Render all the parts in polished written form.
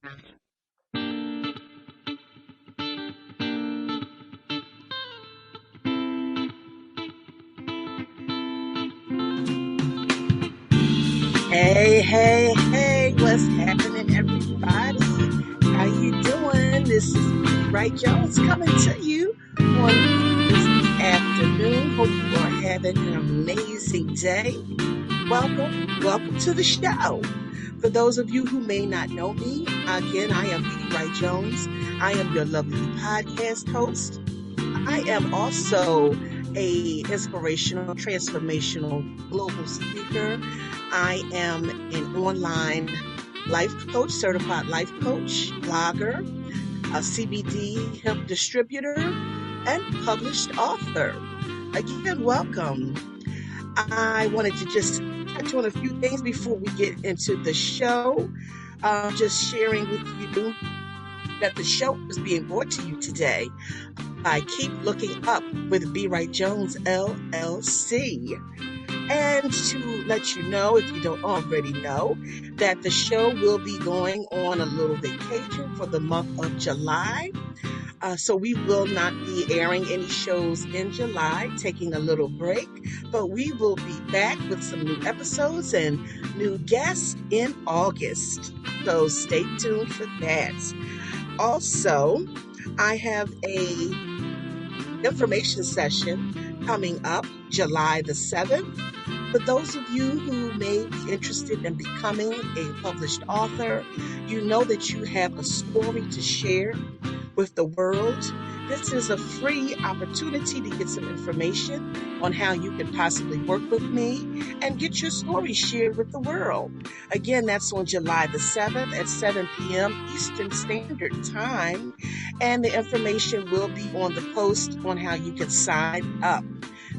Hey, hey, hey, what's happening, everybody? How you doing? This is Wright-Jones coming to you on this afternoon. Hope you are having an amazing day. Welcome to the show. For those of you who may not know me, again, I am Wright-Jones. I am your lovely podcast host. I am also a inspirational, transformational global speaker. I am an online life coach, certified life coach, blogger, a CBD hemp distributor, and published author. Again, welcome. I wanted to just touch on a few things before we get into the show. Just sharing with you that the show is being brought to you today by Keep Looking Up with B. Wright-Jones, LLC. And to let you know, if you don't already know, that the show will be going on a little vacation for the month of July. So we will not be airing any shows in July, taking a little break, but we will be back with some new episodes and new guests in August. So stay tuned for that. Also, I have a information session coming up July the 7th. For those of you who may be interested in becoming a published author, you know that you have a story to share with the world. This is a free opportunity to get some information on how you can possibly work with me and get your story shared with the world. Again, that's on July the 7th at 7 p.m. Eastern Standard Time. And the information will be on the post on how you can sign up.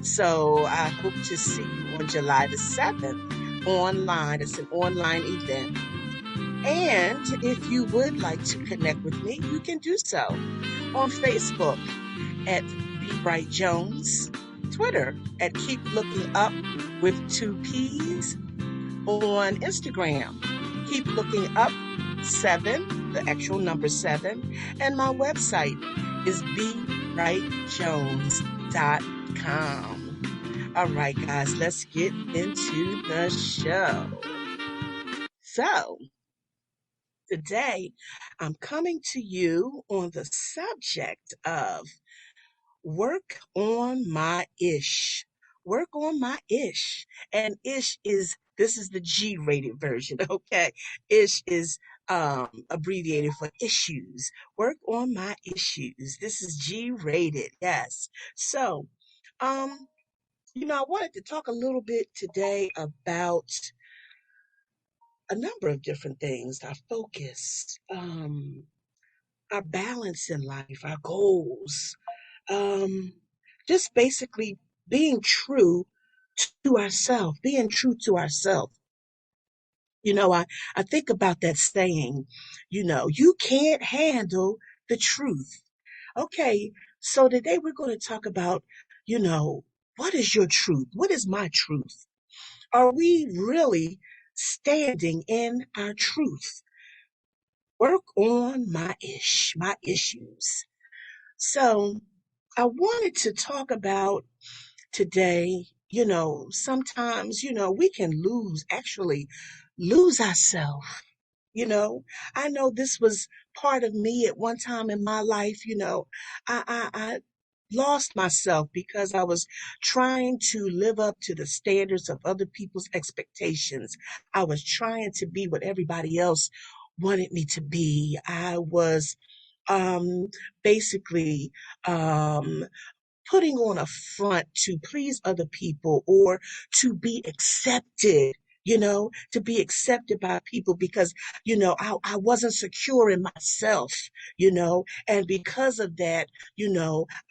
So I hope to see you on July the 7th online. It's an online event. And if you would like to connect with me, you can do so on Facebook at B. Wright-Jones, Twitter at Keep Looking Up with 2 P's, on Instagram, Keep Looking Up 7, the actual number 7, and my website is bwrightjones.com. All right, guys, let's get into the show. So, today, I'm coming to you on the subject of work on my ish. Work on my ish. And ish is, this is the G rated version, okay? Ish is abbreviated for issues. Work on my issues. This is G rated, yes. So, um, I wanted to talk a little bit today about a number of different things, our focus, our balance in life, our goals, um, just basically being true to ourselves, being true to ourselves. I think about that saying, you can't handle the truth. Okay, so today we're going to talk about, you know, what is your truth? What is my truth? Are we really standing in our truth? Work on my issues. So I wanted to talk about today, sometimes, we can actually lose ourselves. You know, I know this was part of me at one time in my life. I lost myself because I was trying to live up to the standards of other people's expectations. I was trying to be what everybody else wanted me to be. I was um, basically um, putting on a front to please other people or to be accepted, to be accepted by people because, I wasn't secure in myself, and because of that,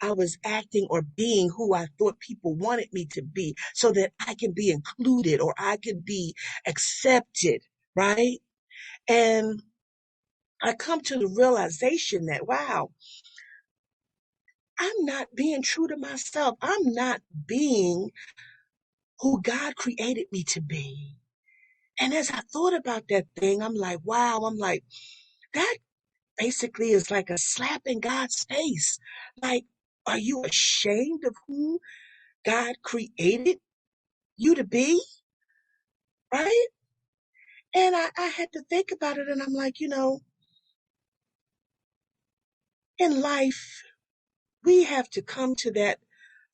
I was acting or being who I thought people wanted me to be so that I can be included or I could be accepted, right? And I come to the realization that, wow, I'm not being true to myself. I'm not being who God created me to be. And as I thought about that thing, I'm like, wow, I'm like, That basically is like a slap in God's face. Like, are you ashamed of who God created you to be? Right? And I had to think about it, and I'm like, in life, we have to come to that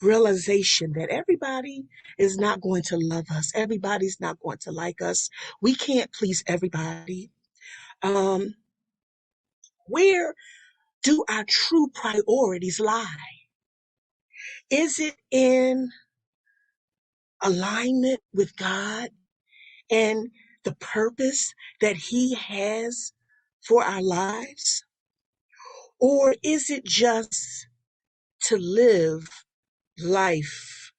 realization that everybody is not going to love us. Everybody's not going to like us. We can't please everybody. Um, where do our true priorities lie? Is it in alignment with God and the purpose that He has for our lives? Or is it just to live life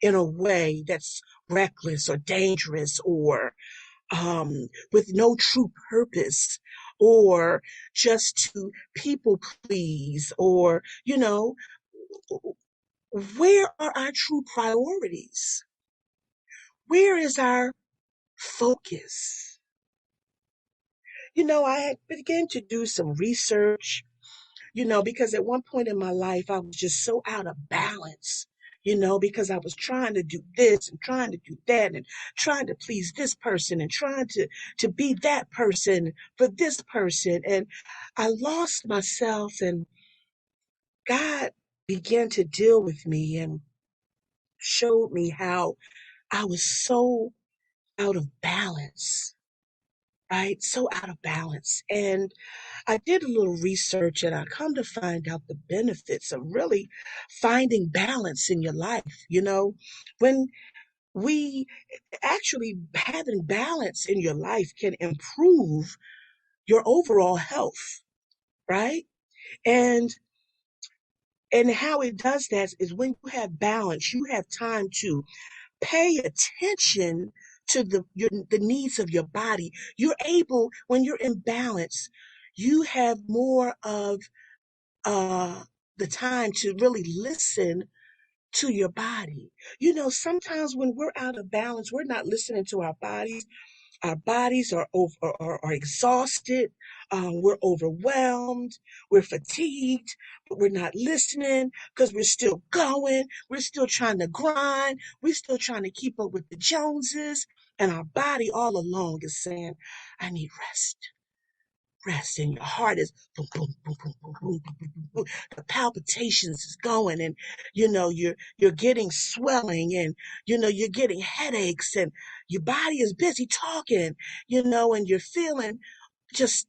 in a way that's reckless or dangerous or with no true purpose or just to people please or, where are our true priorities? Where is our focus? I had began to do some research, because at one point in my life, I was just so out of balance, because I was trying to do this and trying to do that and trying to please this person and trying to be that person for this person. And I lost myself, and God began to deal with me and showed me how I was so out of balance, right? So out of balance. And I did a little research and I come to find out the benefits of really finding balance in your life. When we actually having balance in your life can improve your overall health, right? And how it does that is when you have balance, you have time to pay attention to the needs of your body. You're able, when you're in balance, you have more of uh, the time to really listen to your body. Sometimes when we're out of balance, we're not listening to our bodies. Our bodies are are exhausted. We're overwhelmed. We're fatigued, but we're not listening because we're still going. We're still trying to grind. We're still trying to keep up with the Joneses. And our body all along is saying, I need rest. Rest, and your heart is boom, boom, boom, boom, boom, boom, boom, boom, boom, boom. The palpitations is going, and you're getting swelling, and you're getting headaches, and your body is busy talking, and you're feeling just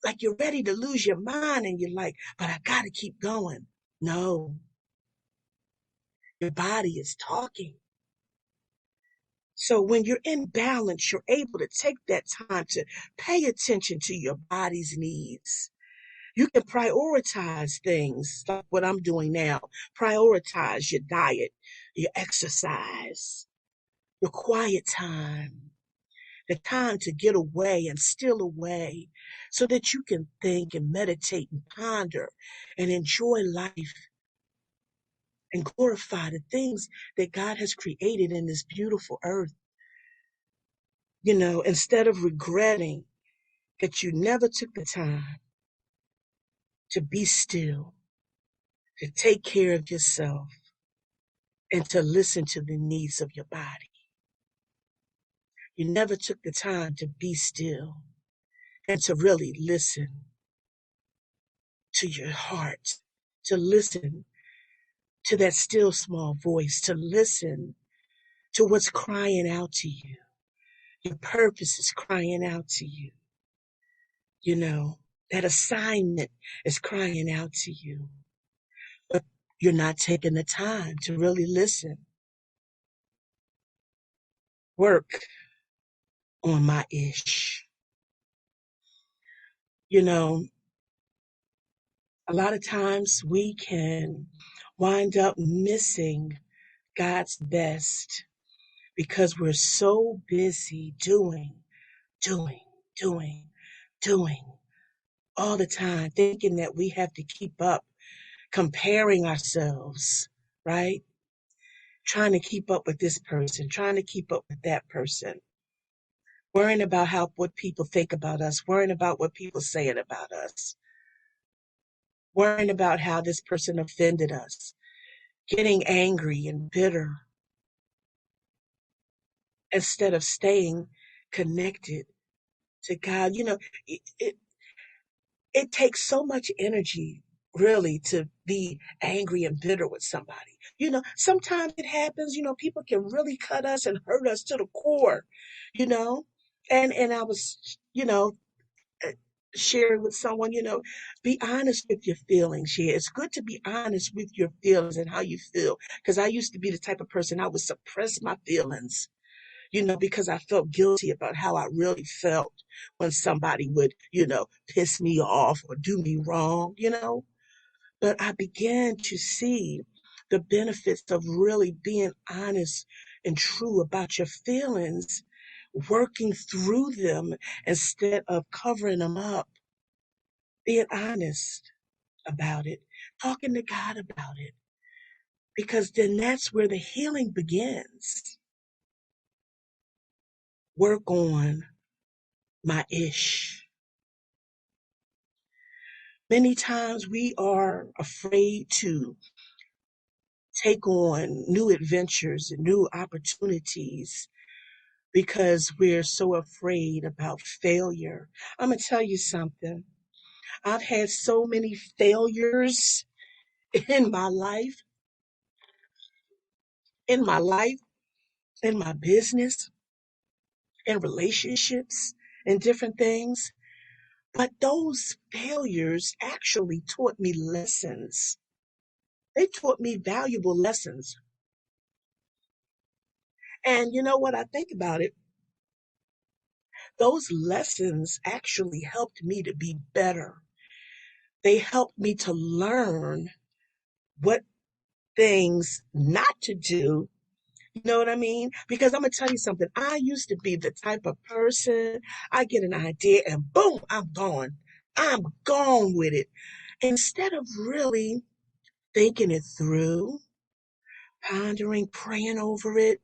like you're ready to lose your mind, and you're like, but I gotta keep going. No, your body is talking. So when you're in balance, you're able to take that time to pay attention to your body's needs. You can prioritize things like what I'm doing now. Prioritize your diet, your exercise, your quiet time, the time to get away and steal away so that you can think and meditate and ponder and enjoy life and glorify the things that God has created in this beautiful earth. Instead of regretting that you never took the time to be still, to take care of yourself, and to listen to the needs of your body. You never took the time to be still and to really listen to your heart, to listen to that still small voice, to listen to what's crying out to you. Your purpose is crying out to you. That assignment is crying out to you. But you're not taking the time to really listen. Work on my ish. You know, a lot of times we can wind up missing God's best because we're so busy doing, doing, doing all the time, thinking that we have to keep up, comparing ourselves, right? Trying to keep up with this person, trying to keep up with that person. worrying about how what people think about us, worrying about what people saying about us, worrying about how this person offended us, getting angry and bitter instead of staying connected to God. It takes so much energy really to be angry and bitter with somebody. Sometimes it happens, people can really cut us and hurt us to the core, you know. And I was, uh, sharing with someone, be honest with your feelings. Yeah, it's good to be honest with your feelings and how you feel. Because I used to be the type of person I would suppress my feelings, because I felt guilty about how I really felt when somebody would, piss me off or do me wrong. But I began to see the benefits of really being honest and true about your feelings, working through them instead of covering them up, being honest about it, talking to God about it, because then that's where the healing begins. Work on my ish. Many times we are afraid to take on new adventures and new opportunities because we're so afraid about failure. I'm going to tell you something. I've had so many failures in my life, in my life, in my business, in relationships, and different things. But those failures actually taught me lessons. They taught me valuable lessons. And you know what? I think about it. Those lessons actually helped me to be better. They helped me to learn what things not to do. You know what I mean? Because I'm going to tell you something. I used to be the type of person, I get an idea and boom, I'm gone. I'm gone with it. Instead of really thinking it through, pondering, praying over it,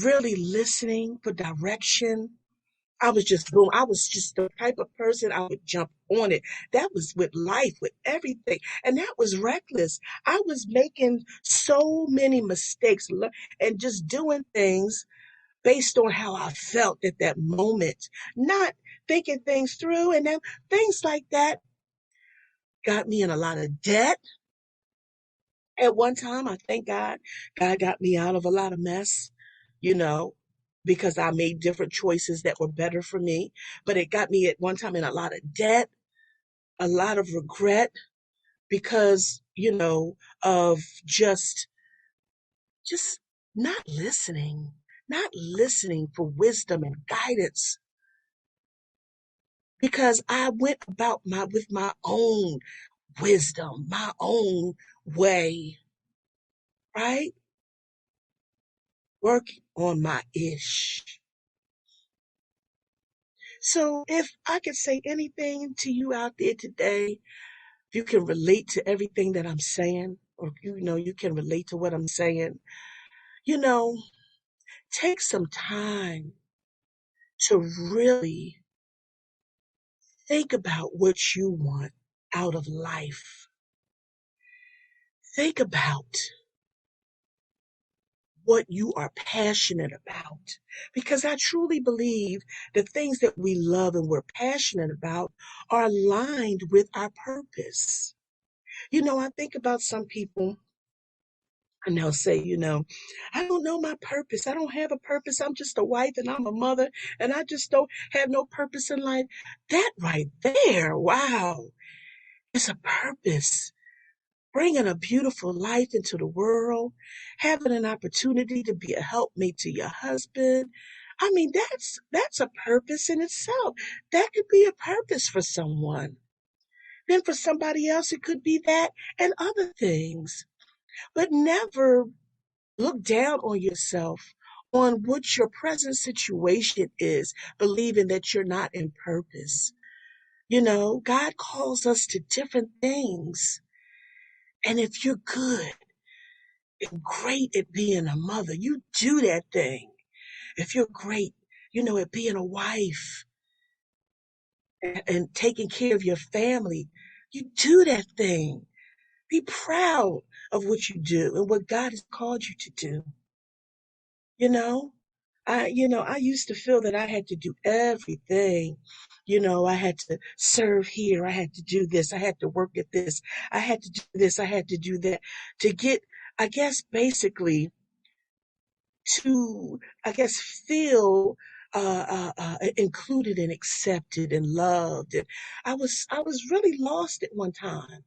really listening for direction, I was just boom. I was just the type of person I would jump on it. That was with life, with everything. And that was reckless. I was making so many mistakes and just doing things based on how I felt at that moment, not thinking things through. And then things like that got me in a lot of debt. At one time, I thank God, God got me out of a lot of mess, you know, because I made different choices that were better for me. But it got me at one time in a lot of debt, a lot of regret because, of just not listening for wisdom and guidance because I went about with my own wisdom, my own way, right? Work on my ish. So if I could say anything to you out there today, if you can relate to everything that I'm saying, or you can relate to what I'm saying, you know, take some time to really think about what you want out of life. Think about what you are passionate about. Because I truly believe the things that we love and we're passionate about are aligned with our purpose. I think about some people and they'll say, I don't know my purpose. I don't have a purpose. I'm just a wife and I'm a mother and I just don't have no purpose in life. That right there, wow, is a purpose. Bringing a beautiful life into the world, having an opportunity to be a helpmate to your husband. I mean, that's a purpose in itself. That could be a purpose for someone. Then for somebody else, it could be that and other things. But never look down on yourself on what your present situation is, believing that you're not in purpose. God calls us to different things. And if you're good and great at being a mother, you do that thing. If you're great, at being a wife and taking care of your family. You do that thing. Be proud of what you do and what God has called you to do. You know, I used to feel that I had to do everything. I had to serve here. I had to do this. I had to work at this. I had to do this. I had to do that to get, I guess, basically to, I guess, feel included and accepted and loved. And I was really lost at one time,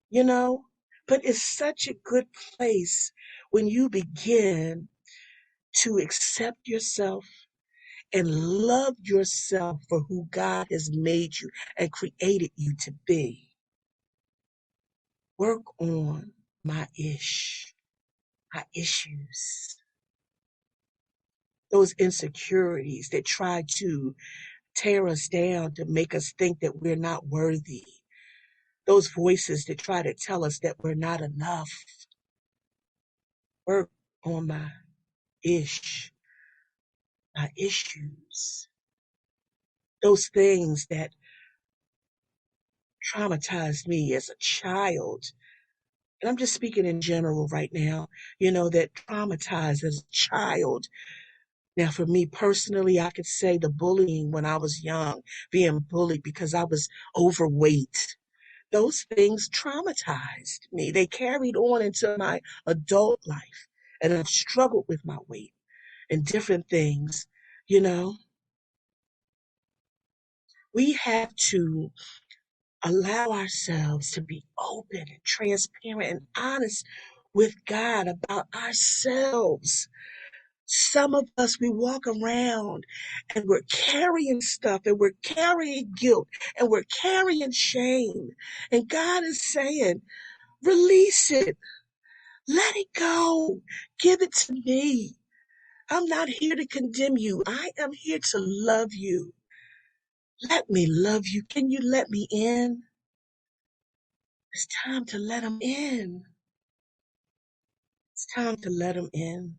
you know, but it's such a good place when you begin to accept yourself and love yourself for who God has made you and created you to be. Work on my issues, those insecurities that try to tear us down to make us think that we're not worthy, those voices that try to tell us that we're not enough. Work on my issues, those things that traumatized me as a child. And I'm just speaking in general right now, that traumatized as a child. Now, for me personally, I could say the bullying when I was young, being bullied because I was overweight. Those things traumatized me. They carried on into my adult life. And I've struggled with my weight and different things. You know, we have to allow ourselves to be open and transparent and honest with God about ourselves. Some of us, we walk around and we're carrying stuff and we're carrying guilt and we're carrying shame. And God is saying, release it. Let it go. Give it to me. I'm not here to condemn you. I am here to love you. Let me love you. Can you let me in? It's time to let him in. It's time to let him in.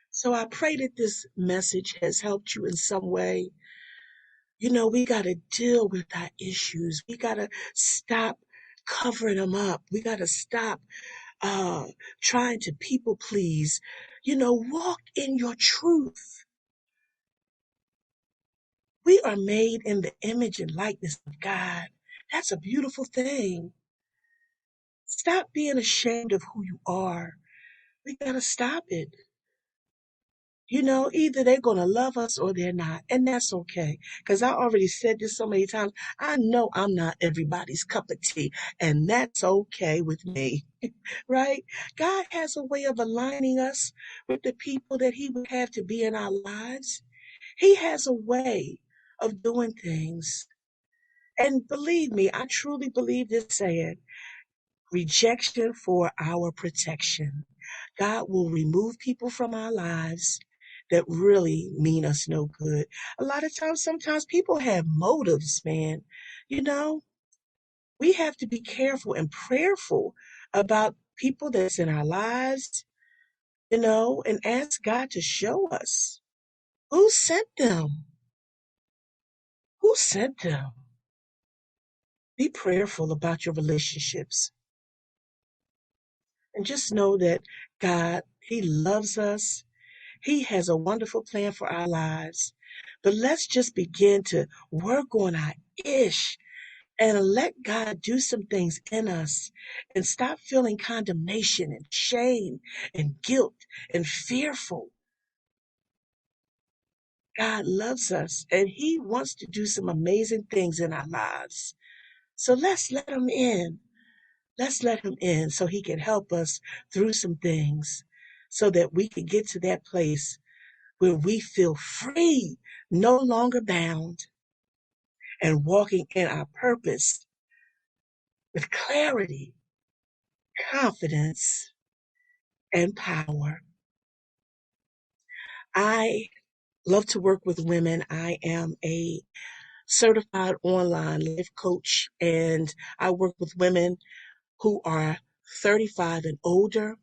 So I pray that this message has helped you in some way. We got to deal with our issues. We got to stop covering them up. We got to stop uh, trying to people please. Walk in your truth. We are made in the image and likeness of God. That's a beautiful thing. Stop being ashamed of who you are. We got to stop it. Either they're going to love us or they're not. And that's okay. Because I already said this so many times. I know I'm not everybody's cup of tea. And that's okay with me. Right? God has a way of aligning us with the people that he would have to be in our lives. He has a way of doing things. And believe me, I truly believe this saying, rejection for our protection. God will remove people from our lives that really mean us no good. A lot of times, sometimes people have motives, man. You know, we have to be careful and prayerful about people that's in our lives, and ask God to show us who sent them. Who sent them? Be prayerful about your relationships and just know that God, he loves us. He has a wonderful plan for our lives. But let's just begin to work on our ish and let God do some things in us and stop feeling condemnation and shame and guilt and fearful. God loves us and he wants to do some amazing things in our lives. So let's let him in. Let's let him in so he can help us through some things so that we can get to that place where we feel free, no longer bound, and walking in our purpose with clarity, confidence, and power. I love to work with women. I am a certified online life coach, and I work with women who are 35 and older,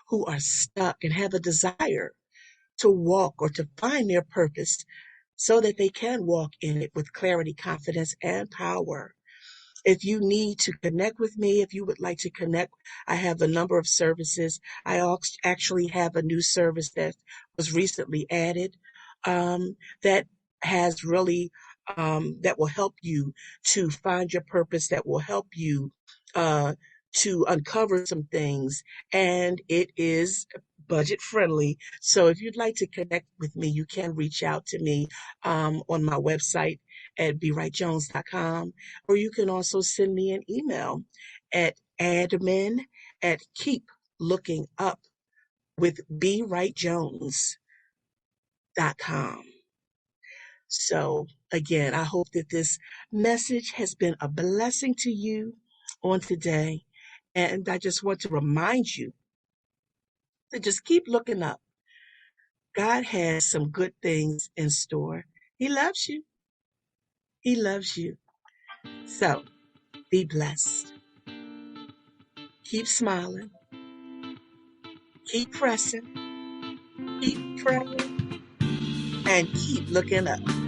who are stuck and have a desire to walk or to find their purpose so that they can walk in it with clarity, confidence, and power. If you need to connect with me, if you would like to connect, I have a number of services. I actually have a new service that was recently added, that has really, that will help you to find your purpose, that will help you uh, to uncover some things. And it is budget friendly. So if you'd like to connect with me, you can reach out to me on my website at bwright-jones.com, or you can also send me an email at admin at keeplookingupwith bwright-jones.com. So again, I hope that this message has been a blessing to you on today. And I just want to remind you to just keep looking up. God has some good things in store. He loves you. He loves you. So be blessed. Keep smiling. Keep pressing. Keep praying. And keep looking up.